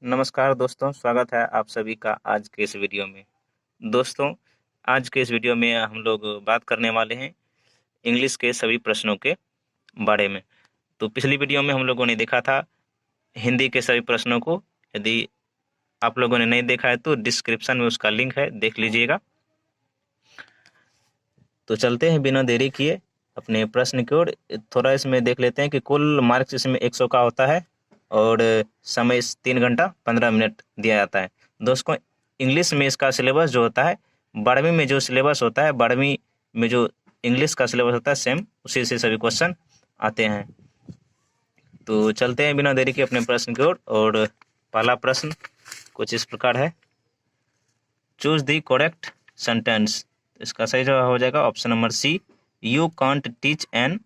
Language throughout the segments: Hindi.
नमस्कार दोस्तों, स्वागत है आप सभी का आज के इस वीडियो में। दोस्तों, आज के इस वीडियो में हम लोग बात करने वाले हैं इंग्लिश के सभी प्रश्नों के बारे में। तो पिछली वीडियो में हम लोगों ने देखा था हिंदी के सभी प्रश्नों को। यदि आप लोगों ने नहीं देखा है तो डिस्क्रिप्शन में उसका लिंक है, देख लीजिएगा। तो चलते हैं बिना देरी किए अपने प्रश्न की ओर। थोड़ा इसमें देख लेते हैं कि कुल मार्क्स इसमें 100 का होता है और समय 3 घंटा 15 मिनट दिया जाता है। दोस्तों, इंग्लिश में इसका सिलेबस जो होता है, 12वीं में जो सिलेबस होता है, 12वीं में जो इंग्लिश का सिलेबस होता है सेम उसी से सभी क्वेश्चन आते हैं। तो चलते हैं बिना देरी के अपने प्रश्न की ओर। और पहला प्रश्न कुछ इस प्रकार है, चूज द करेक्ट सेंटेंस। इसका सही जवाब हो जाएगा option number C, you can't teach an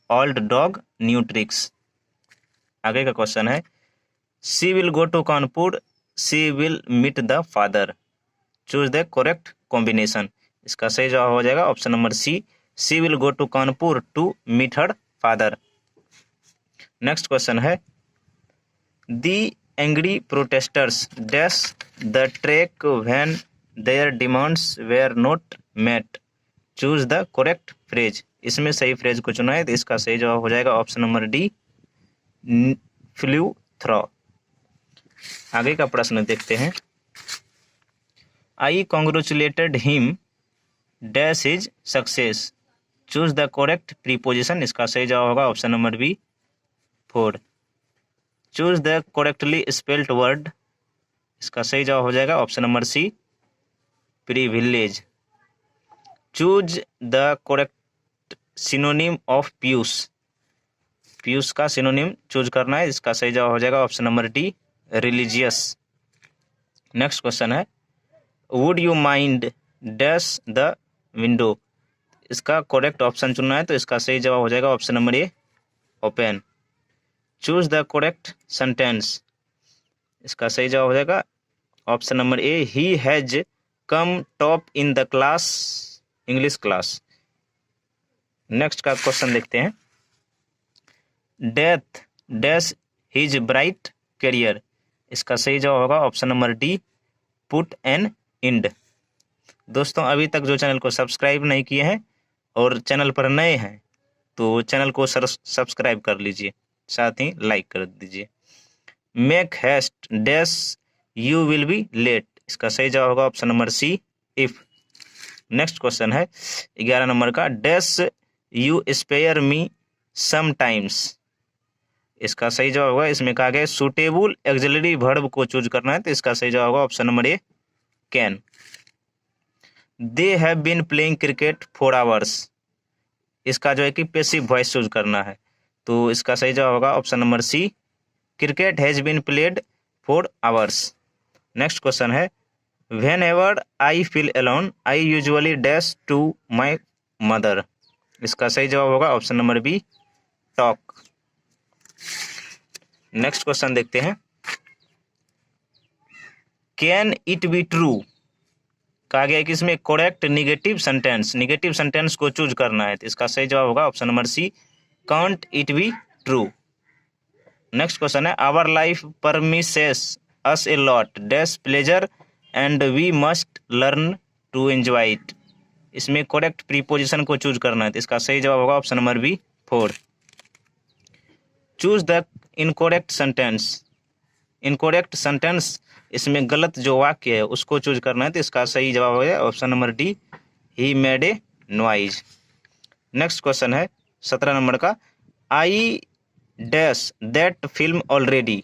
old dog new tricks. आगे का क्वेश्चन है, she will go to Kanpur, she will meet the father. Choose the correct combination. इसका सही जवाब हो जाएगा option number C, she will go to Kanpur to meet her father. Next question है, the angry protesters dash the track when their demands were not met. Choose the correct phrase. इसमें सही फ्रेज को चुना है, तो इसका सही जवाब हो जाएगा option number D, flew through. आगे का प्रश्न देखते हैं, I congratulated him dash is success. Choose the correct preposition. इसका सही जवाब होगा option number B, 4। Choose the correctly spelled word. इसका सही जवाब हो जाएगा option number C, privilege. Choose the correct synonym of पीयूष। पीयूष का सिनोनिम चूज करना है। इसका सही जवाब हो जाएगा option number D, religious. Next question है, would you mind dash the window. इसका करेक्ट ऑप्शन चुनना है, तो इसका सही जवाब हो जाएगा option number A, open. Choose the correct sentence. इसका सही जवाब हो जाएगा option number A, he has come top in the class, English class. Next का क्वेश्चन देखते हैं, death dash his bright career. इसका सही जवाब होगा option number D, put an end. दोस्तों, अभी तक जो चैनल को सब्सक्राइब नहीं किए हैं और चैनल पर नए हैं तो चैनल को सब्सक्राइब कर लीजिए, साथ ही लाइक कर दीजिए। Make haste dash you will be late. इसका सही जवाब होगा option number C, if. Next question है 11 नंबर का, dash you spare me sometimes. इसका सही जवाब होगा, इसमें कहा गया सुटेबल एक्सिलरी वर्ब को चूज करना है, तो इसका सही जवाब होगा option number A, can. They have been playing cricket for hours. इसका जो है कि पैसिव वॉइस चूज करना है, तो इसका सही जवाब होगा option number C, cricket has been played for hours. Next question है, whenever I feel alone I usually dash to my mother. इसका सही जवाब होगा option number B, talk. Next question देखते हैं, कैन इट बी ट्रू। कहा गया है कि इसमें करेक्ट निगेटिव सेंटेंस को चूज करना है, तो इसका सही जवाब होगा option number C, can't it be true. Next question है, our life promises us a lot dash pleasure and we must learn to enjoy it. इसमें करेक्ट प्रीपोजिशन को चूज करना है, तो इसका सही जवाब होगा option number B, 4। Choose the incorrect sentence. Incorrect sentence, इसमें गलत जो वाक्य है उसको चूज करना है, तो इसका सही जवाब होगा option number D, he made a noise. Next question है 17 नंबर का, I dash that film already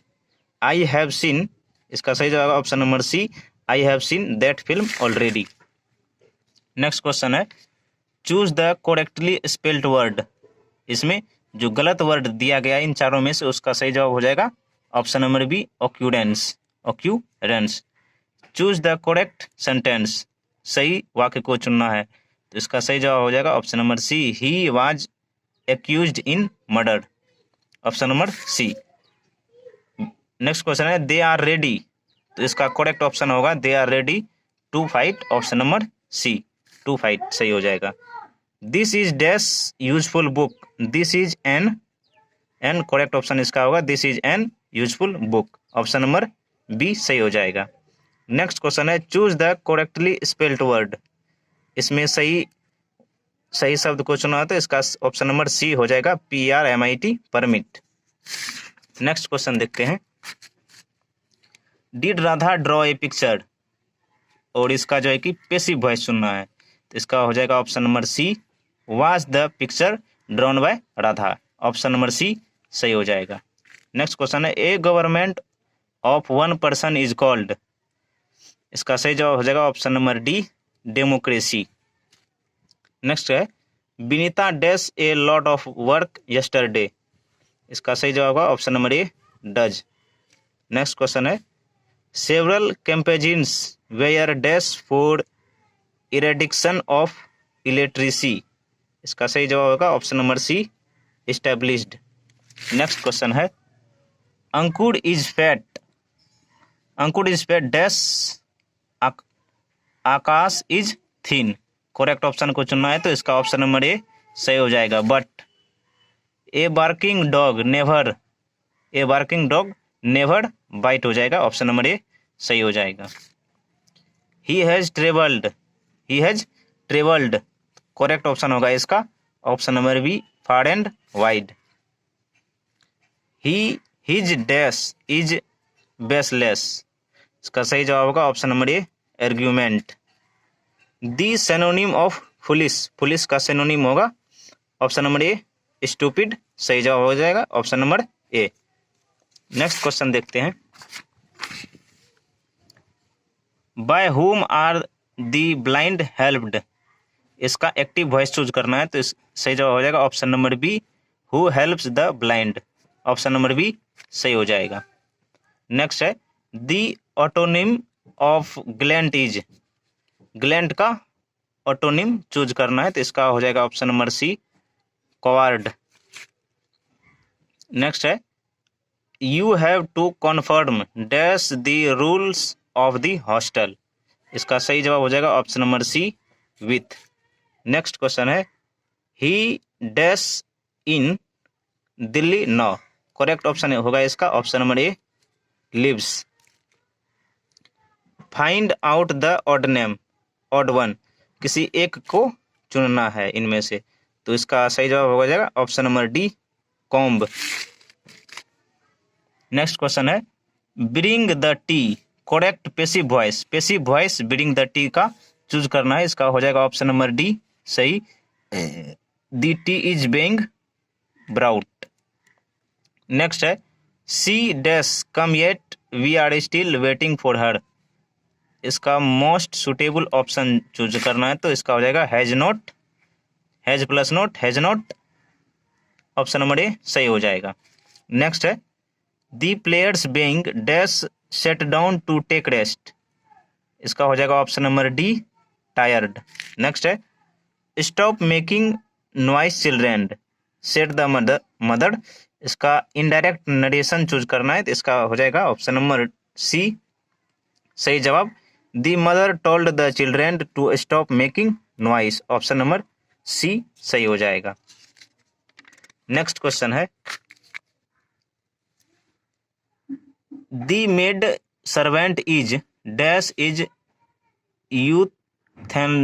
I have seen. इसका सही जवाब option number C, I have seen that film already. Next question है, choose the correctly spelled word. इसमें जो गलत वर्ड दिया गया इन चारों में से उसका सही जवाब हो जाएगा option number B, occurrence. Choose the correct sentence. सही वाक्य को चुनना है, तो इसका सही जवाब हो जाएगा option number C, he was accused in murder. Option number C. Next question है, दे आर रेडी। तो इसका करेक्ट ऑप्शन होगा they are ready to fight. Option number C, to fight सही हो जाएगा। This is dash useful book. This is an correct option इसका होगा this is an useful book. Option number B सही हो जाएगा। नेक्स्ट क्वेश्चन है choose the correctly spelled word. इसमें सही शब्द को चुना तो इसका ऑप्शन नंबर सी हो जाएगा, PRMIT, परमिट। नेक्स्ट क्वेश्चन देखते हैं। Did Radha draw a picture, और इसका जो है कि पैसिव वॉइस चुनना है, तो इसका हो जाएगा option number C, was the picture drawn by Radha. Option number C सही हो जाएगा। नेक्स्ट क्वेश्चन है a government of one person is called. इसका सही जवाब हो जाएगा option number D, democracy. Next है Vinita dash a lot of work yesterday. इसका सही जवाब होगा option number A, does. Next question है several campaigns were dash for eradication of electricity. इसका सही जवाब होगा option number C, established. Next question है Ankur is fat dash Akash is thin. Correct option को चुनना है तो इसका ऑप्शन नंबर ए सही हो जाएगा, but a barking dog never bite हो जाएगा। ऑप्शन नंबर ए सही हो जाएगा। He has travelled correct option होगा इसका option number B, far and wide. His dash is baseless. इसका सही जवाब होगा option number A, argument. The synonym of police का सिनोनिम होगा ऑप्शन नंबर ए, स्टूपिड। सही जवाब हो जाएगा option number A. Next question देखते हैं। By whom are the blind helped. इसका एक्टिव वॉइस चूज करना है तो सही जवाब हो जाएगा option number B, who helps the blind. Option number B सही हो जाएगा। नेक्स्ट है the antonym of gallant is. Gallant का ऑटोनिम चूज करना है तो इसका हो जाएगा option number C, coward. Next है you have to confirm dash the rules of the hostel. इसका सही जवाब हो जाएगा option number C, with. Next question है ही dash in Delhi now. Correct option होगा इसका option number A, lives. Find out the odd one. किसी एक को चुनना है इनमें से, तो इसका सही जवाब हो जाएगा option number D, comb. Next question है bring the tea. Correct passive voice bring the tea का चूज करना है, इसका हो जाएगा ऑप्शन नंबर डी, सही। The tea is being brought. Next है she dash come yet we are still waiting for her. इसका मोस्ट सुटेबल ऑप्शन चूज करना है तो इसका हो जाएगा has not. Option number A सही हो जाएगा। नेक्स्ट है the players being dash sat down to take rest. इसका हो जाएगा option number D, tired. Next है stop making noise children said the mother. इसका इनडायरेक्ट नरेशन चूज करना है तो इसका हो जाएगा ऑप्शन नंबर सी, सही जवाब। The mother told the children to stop making noise. Option number C सही हो जाएगा। नेक्स्ट क्वेश्चन है the maid servant is dash is utensils.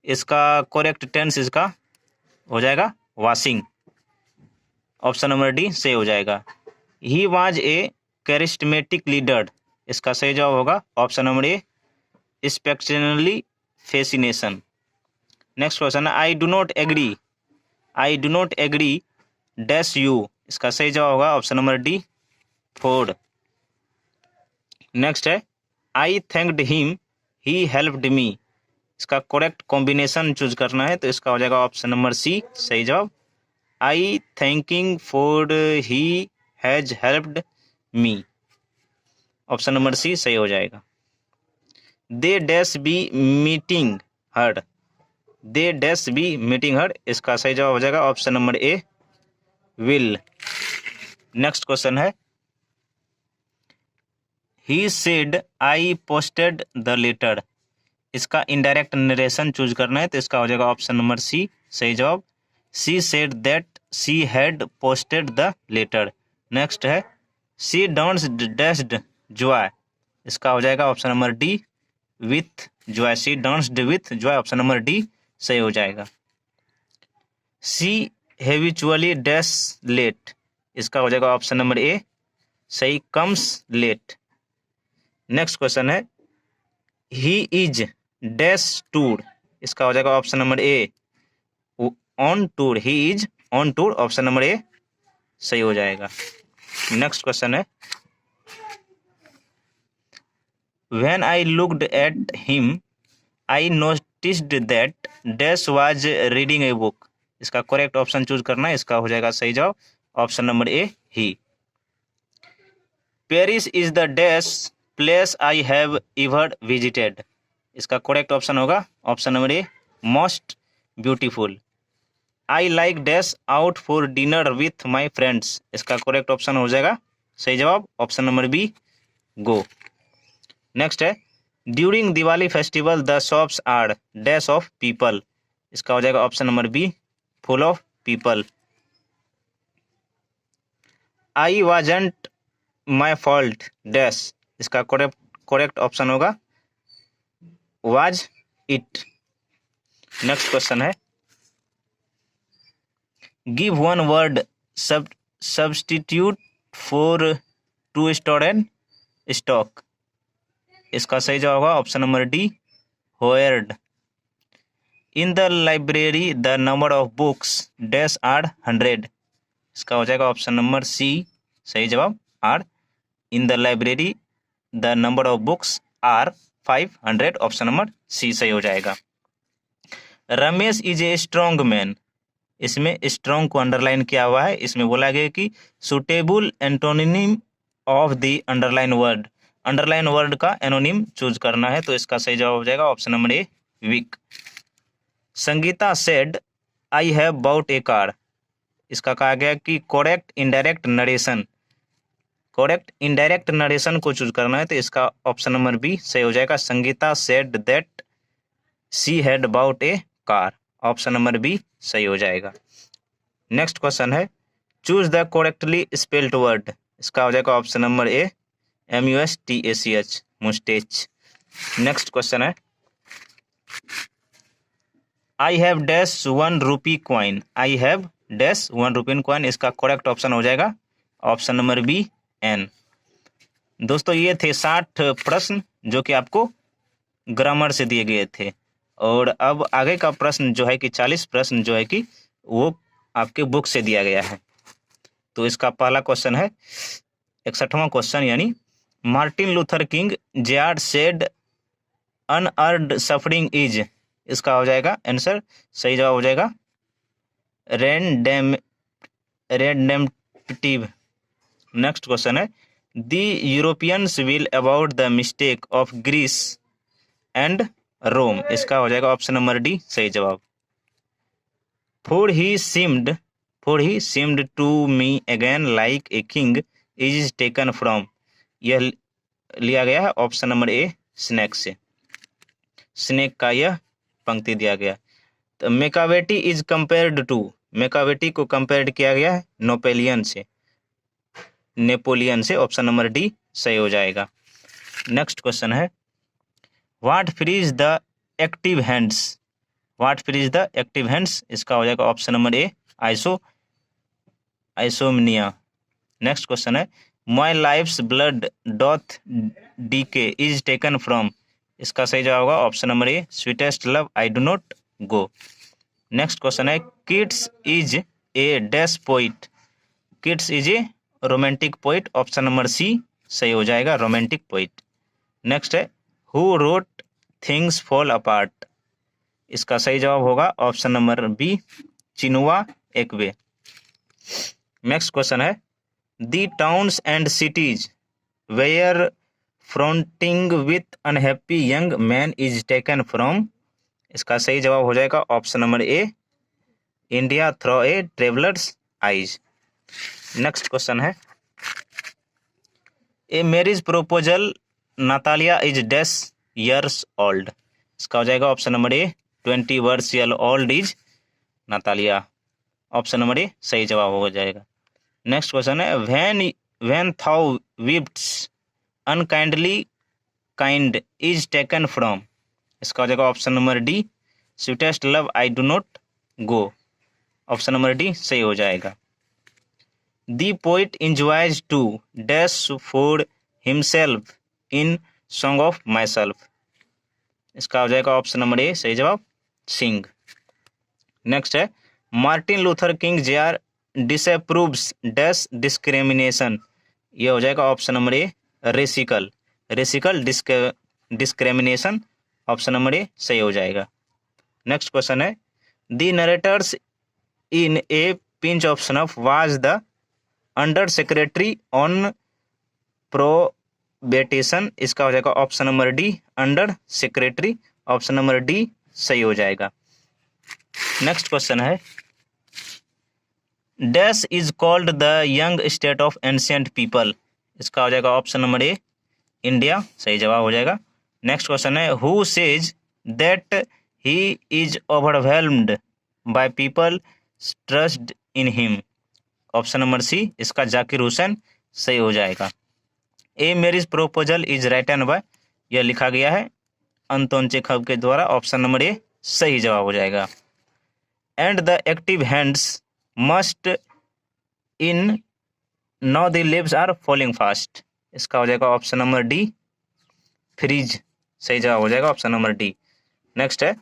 इसका करेक्ट टेंस इसका हो जाएगा वॉशिंग। ऑप्शन नंबर डी सही हो जाएगा। He was a charismatic leader. इसका सही जवाब होगा option number A, exceptionally fascination. Next question है I do not agree dash you. इसका सही जवाब होगा option number D, ford. Next है I thanked him he helped me. इसका करेक्ट कॉम्बिनेशन चूज करना है तो इसका हो जाएगा ऑप्शन नंबर सी, सही जवाब। I thanking for he has helped me. Option number C सही हो जाएगा। They dash be meeting her. इसका सही जवाब हो जाएगा option number A, will. Next question है he said I posted the letter. इसका इनडायरेक्ट नरेशन चूज करना है तो इसका हो जाएगा ऑप्शन नंबर सी, सही जवाब। She said that she had posted the letter. Next है शी डांस्ड डैश्ड joy, इसका हो जाएगा option number D with joy. She danced with joy, option number D सही हो जाएगा. शी हैबिचुअली डैश लेट, इसका हो जाएगा ऑप्शन नंबर ए सही, कम्स लेट. नेक्स्ट क्वेश्चन है ही इज डैश टूर, इसका हो जाएगा option number A on tour. He is on tour, option number A सही हो जाएगा. नेक्स्ट क्वेश्चन है when I looked at him I noticed that dash was reading a book, इसका करेक्ट ऑप्शन चूज करना है. इसका हो जाएगा सही जवाब option number A he. Paris is the dash place I have ever visited, इसका करेक्ट ऑप्शन होगा option number a most beautiful. I like dash out for dinner with my friends, इसका करेक्ट ऑप्शन हो जाएगा सही जवाब option number B go. Next है during Diwali festival the shops are dash of people, इसका हो जाएगा option number B full of people. I wasn't my fault dash, इसका करेक्ट ऑप्शन होगा वाज इट. नेक्स्ट क्वेश्चन है give one word substitute for to student stock, इसका सही जवाब होगा option number D hoard. In the library the number of books dash are 100, इसका हो जाएगा ऑप्शन नंबर सी सही जवाब are. In the library the number of books are 500, option number C सही हो जाएगा. Ramesh is a strong man, इसमें स्ट्रॉन्ग को अंडरलाइन किया हुआ है. इसमें बोला गया कि suitable antonym of the underline word, underline word का एनोनिम चूज करना है. तो इसका सही जवाब हो जाएगा option number A weak. Sangeeta said I have bought a car, इसका कहा गया कि correct indirect narration, correct indirect narration को चूज करना है. तो इसका ऑप्शन नंबर बी सही हो जाएगा Sangeeta said that she had bought a car, option number B सही हो जाएगा. नेक्स्ट क्वेश्चन है choose the correctly spelled word, इसका हो जाएगा option number A MUSTACH mustache. Next question है I have dash 1 rupee coin, I have dash 1 rupee coin, इसका करेक्ट ऑप्शन हो जाएगा ऑप्शन नंबर बी एन. दोस्तों ये थे 60 प्रश्न जो कि आपको ग्रामर से दिए गए थे. और अब आगे का प्रश्न जो है कि 40 प्रश्न जो है कि वो आपके बुक से दिया गया है. तो इसका पहला क्वेश्चन है 61वां क्वेश्चन यानी Martin Luther King junior said unearned suffering is, इसका हो जाएगा आंसर सही जवाब हो जाएगा रेडेम्पटिव. नेक्स्ट क्वेश्चन है the Europeans will about the mistake of Greece and Rome, इसका हो जाएगा ऑप्शन नंबर डी सही जवाब. For he seemed to me again like a king is taken from, यह लिया गया है ऑप्शन नंबर ए स्नेक से, स्नेक का यह पंक्ति दिया गया. तो मेकावेटी इज कंपेयर्ड टू, मेकावेटी को कंपेयर्ड किया गया है नेपोलियन से, ऑप्शन नंबर डी सही हो जाएगा. नेक्स्ट क्वेश्चन है what freeze the active hands, what freeze the active hands, इसका हो जाएगा option number A insomnia. Next question है my life's blood doth decay is taken from, इसका सही जवाब होगा option number A sweetest love I do not go. Next question है Keats is a dash poet, Keats is a romantic poet, option number C सही हो जाएगा रोमांटिक पोइट. नेक्स्ट है who wrote things fall apart, इसका सही जवाब होगा ऑप्शन नंबर बी चिनुआ एक्वे. नेक्स्ट क्वेश्चन है the towns and cities were fronting with unhappy young man is taken from, इसका सही जवाब हो जाएगा option number A India through a traveller's eyes. Next question है a marriage proposal Natalia is dash years old, इसका हो जाएगा option number A 20 year old is Natalia, option number A सही जवाब हो जाएगा. नेक्स्ट क्वेश्चन है when thou weeps unkindly kind is taken from, इसका हो जाएगा option number D, sweetest love I do not go, option number D सही हो जाएगा। The poet enjoys to dash for himself in song of myself, इसका हो जाएगा ऑप्शन नंबर ए सही जवाब, सिंग। नेक्स्ट है Martin Luther King Jr. Disapproves dash discrimination, ये हो जाएगा option number A racial, रेसिकल discrimination, option number A सही हो जाएगा। नेक्स्ट क्वेश्चन है the narrators in a pinch of snuff was the under secretary on probation, इसका हो जाएगा option number D under secretary, option number D सही हो जाएगा। नेक्स्ट क्वेश्चन है dash is called the young state of ancient people, इसका हो जाएगा ऑप्शन नंबर ए इंडिया, सही जवाब हो जाएगा। नेक्स्ट क्वेश्चन है who says that he is overwhelmed by people trust in him, option number C इसका जाकिर हुसैन, सही हो जाएगा। A marriage proposal is written by, यह लिखा गया है अंतोन चेखव के द्वारा, ऑप्शन नंबर ए सही जवाब हो जाएगा। And the active hands must in now the leaves are falling fast, इसका हो जाएगा ऑप्शन नंबर डी फ्रीज, सही जवाब हो जाएगा ऑप्शन नंबर डी। नेक्स्ट है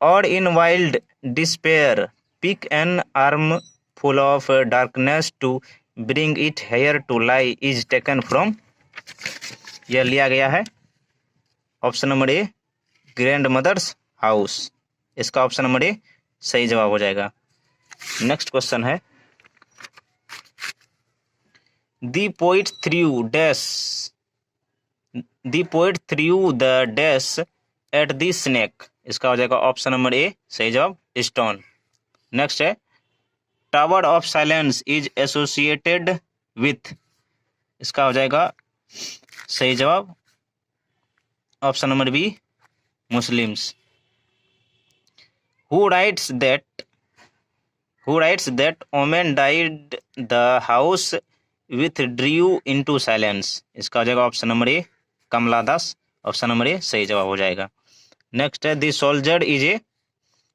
और in wild despair pick an armful of darkness to bring it here to lie is taken from, यह लिया गया है option number A grandmother's house, इसका ऑप्शन नंबर ए सही जवाब हो जाएगा। नेक्स्ट क्वेश्चन है the poet threw dash, the poet threw the dash at the snake, इसका हो जाएगा ऑप्शन नंबर ए सही जवाब स्टोन। नेक्स्ट है tower of silence is associated with, इसका हो जाएगा सही जवाब option number B Muslims. Who writes that woman died the house withdrew into silence, इसका हो जाएगा option number A Kamala Das, option number A सही जवाब हो जाएगा। नेक्स्ट है the soldier is a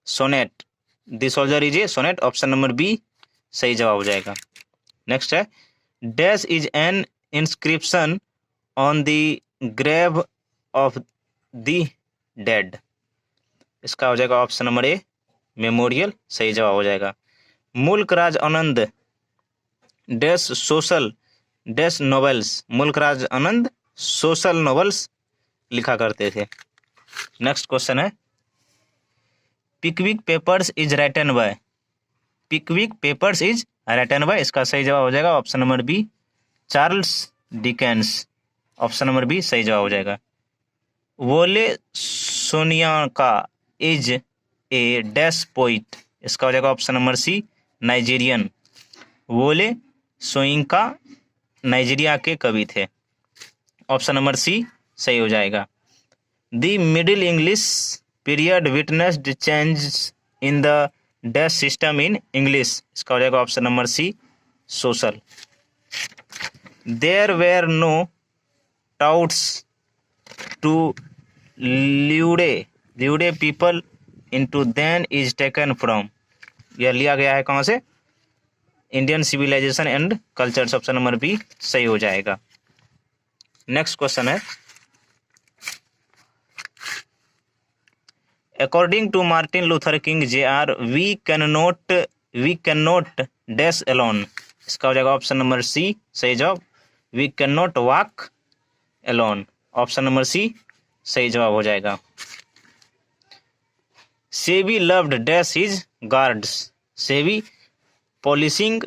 sonnet, the soldier is a sonnet, option number B सही जवाब हो जाएगा। नेक्स्ट है dash is an inscription on the grave of the dead, इसका हो जाएगा ऑप्शन नंबर ए मेमोरियल, सही जवाब हो जाएगा। मुल्क Raj Anand dash social dash novels, मुल्क राज आनंद सोशल नॉवेल्स लिखा करते थे। नेक्स्ट क्वेश्चन है Pickwick Papers is written by, Pickwick Papers is written by, इसका सही जवाब हो जाएगा option number B Charles Dickens, option number B सही जवाब हो जाएगा। वोले सोनिया का इज ए डैश पोइट, इसका हो जाएगा option number C Nigerian, Wole Soyinka Nigeria के कवि थे, ऑप्शन नंबर सी सही हो जाएगा। The middle English period witnessed change in the dash system in English, इसका हो जाएगा option number C social. There were no touts to lure people into then is taken from, यह लिया गया है कहाँ से Indian civilisation and culture, option number B सही हो जाएगा। नेक्स्ट क्वेश्चन है according to Martin Luther King Jr. We can not dash alone, इसका हो जाएगा ऑप्शन नंबर सी सही जवाब we can not walk alone, option number C सही जवाब हो जाएगा। Savi loved dash his guards, Savi polishing,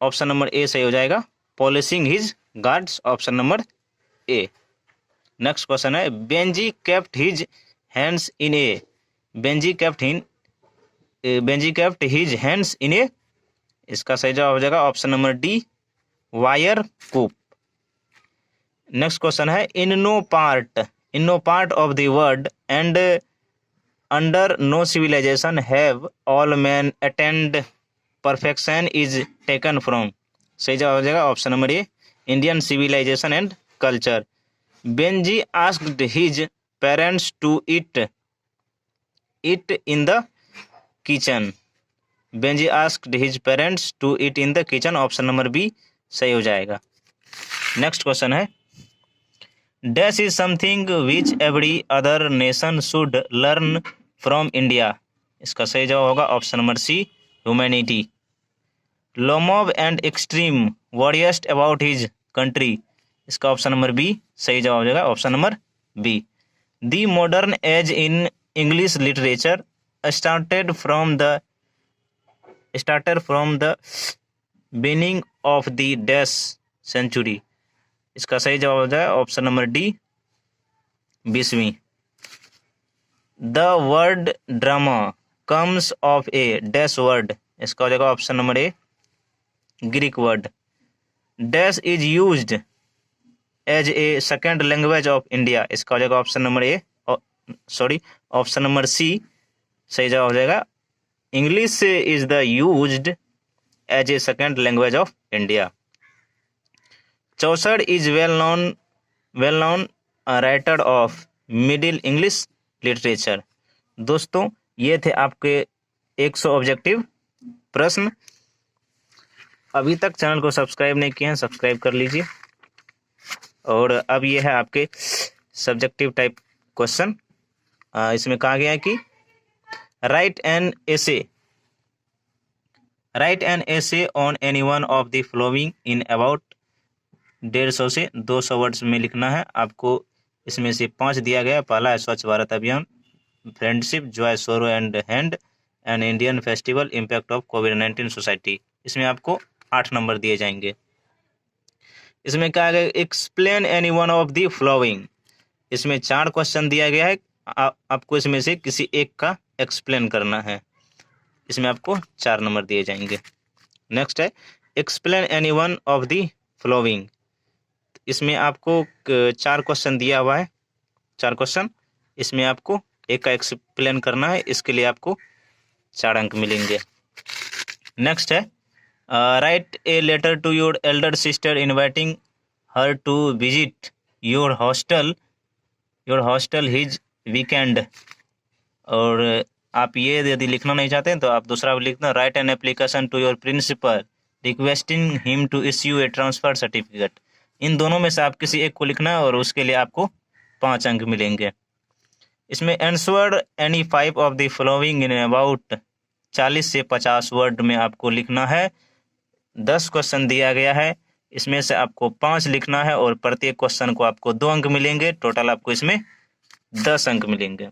option number A सही हो जाएगा polishing his guards, option number A. Next question है Benjy kept his hands in a, Benjy kept his hands in a, इसका सही जवाब हो जाएगा ऑप्शन नंबर डी वायर कूप। नेक्स्ट क्वेश्चन है in no part of the world and under no civilization have all man attend perfection is taken from, सही जवाब हो जाएगा option number A Indian civilisation and culture. Benji asked his parents to eat in the kitchen. Benji asked his parents to eat in the kitchen. Option number B सही हो जाएगा। नेक्स्ट क्वेश्चन है, dash is something which every other nation should learn from India. इसका सही जवाब होगा ऑप्शन नंबर सी, ह्यूमैनिटी। लोमोव and extreme worriest about his country. इसका ऑप्शन नंबर बी सही जवाब हो जाएगा, option number B. The modern age in English literature started from the beginning of the dash century. इसका सही जवाब हो जाएगा ऑप्शन नंबर डी, 20वीं। The word drama comes of a dash word. इसका हो जाएगा option number A, Greek word. Dash is used as a second language of India. इसका हो जाएगा option number A, option number C सही जवाब हो जाएगा, English is the used as a second language of India. Chaucer is well known writer of middle English literature. दोस्तों ये थे आपके 100 ऑब्जेक्टिव प्रश्न। अभी तक चैनल को सब्सक्राइब नहीं किए हैं, सब्सक्राइब कर लीजिए। और अब ये है आपके सब्जेक्टिव टाइप क्वेश्चन। इसमें कहा गया है कि write an essay on any one of the following in about 150 से 200 वर्ड्स में लिखना है आपको। इसमें से 5 दिया गया। पहला है स्वच्छ भारत अभियान, friendship, Joy, sorrow and hand, an Indian festival, impact of covid society. इसमें आपको 8 नंबर दिए जाएंगे। इसमें कहा गया explain any one of the flowing. इसमें 4 क्वेश्चन दिया गया है, आपको इसमें से किसी एक का एक्सप्लेन करना है। इसमें आपको 4 नंबर दिए जाएंगे। नेक्स्ट है explain any one of the flowing. इसमें आपको 4 क्वेश्चन दिया हुआ है, 4 क्वेश्चन। इसमें आपको एक का एक्सप्लेन करना है, इसके लिए आपको 4 अंक मिलेंगे। नेक्स्ट है write a letter to your elder sister inviting her to visit your hostel his weekend. और आप ये यदि लिखना नहीं चाहते हैं तो आप दूसरा भी लिखना, write an application to your principal requesting him to issue a transfer certificate. इन दोनों में से आप किसी एक को लिखना है और उसके लिए आपको 5 अंक मिलेंगे। इसमें answer any 5 of the following in about 40 से 50 वर्ड में आपको लिखना है। 10 क्वेश्चन दिया गया है, इसमें से आपको 5 लिखना है और प्रत्येक क्वेश्चन को आपको 2 अंक मिलेंगे। टोटल आपको इसमें 10 अंक मिलेंगे।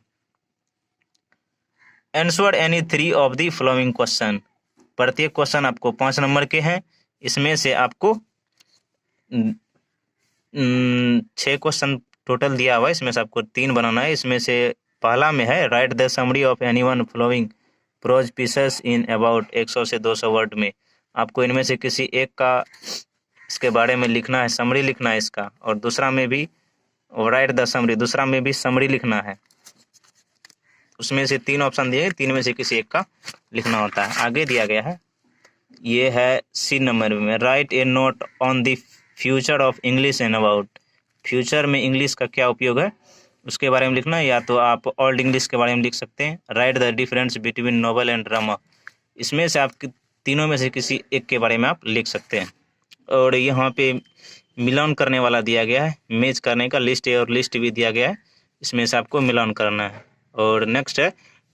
Answer any 3 of the following question. प्रत्येक क्वेश्चन आपको 5 नंबर के हैं। इसमें से आपको 6 क्वेश्चन टोटल दिया हुआ है, इसमें से आपको 3 बनाना है। इसमें से पहला में है write the summary of any one following prose pieces in about 100 से 200 वर्ड में आपको इनमें से किसी एक का इसके बारे में लिखना है, समरी लिखना है इसका। और दूसरा में भी राइट द समरी, दूसरा में भी समरी लिखना है। उसमें से 3 ऑप्शन दिए, 3 में से किसी एक का लिखना होता है। आगे दिया गया है, ये है सी नंबर में, right A note on the future of English and about. Future में इंग्लिश का क्या उपयोग है उसके बारे में लिखना है, या तो आप ओल्ड इंग्लिश के बारे में लिख सकते हैं। Right the difference between novel and drama. इसमें से आप तीनों में से किसी एक के बारे में आप लिख सकते हैं। और यहाँ पे मिलान करने वाला दिया गया है, मैच करने का लिस्ट और लिस्ट भी दिया गया है, इसमें से आपको मिलान करना है। और नेक्स्ट है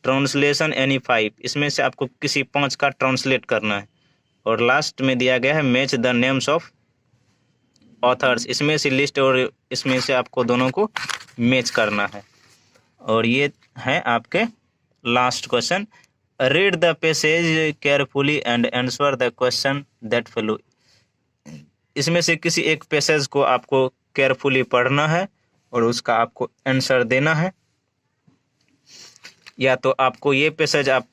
ट्रांसलेशन एनी 5। इसमें से आपको किसी 5 का ट्रांसलेट करना है। और लास्ट में दिया गया है match the names of authors. इसमें से लिस्ट और इसमें से आपको दोनों को मैच करना है। और ये है आपके last question, read the passage carefully and answer the question that follow. इसमें से किसी एक पैसेज को आपको केयरफुली पढ़ना है और उसका आपको आंसर देना है। या तो आपको ये पैसेज आप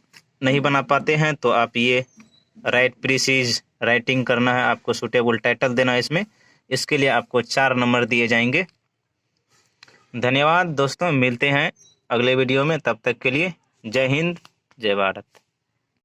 नहीं बना पाते हैं तो आप ये राइट प्रीसीज राइटिंग करना है, आपको सूटेबल टाइटल देना है इसमें। इसके लिए आपको 4 नंबर दिए जाएंगे। धन्यवाद दोस्तों, मिलते हैं अगले वीडियो में। तब तक के लिए जय हिंद, जय भारत।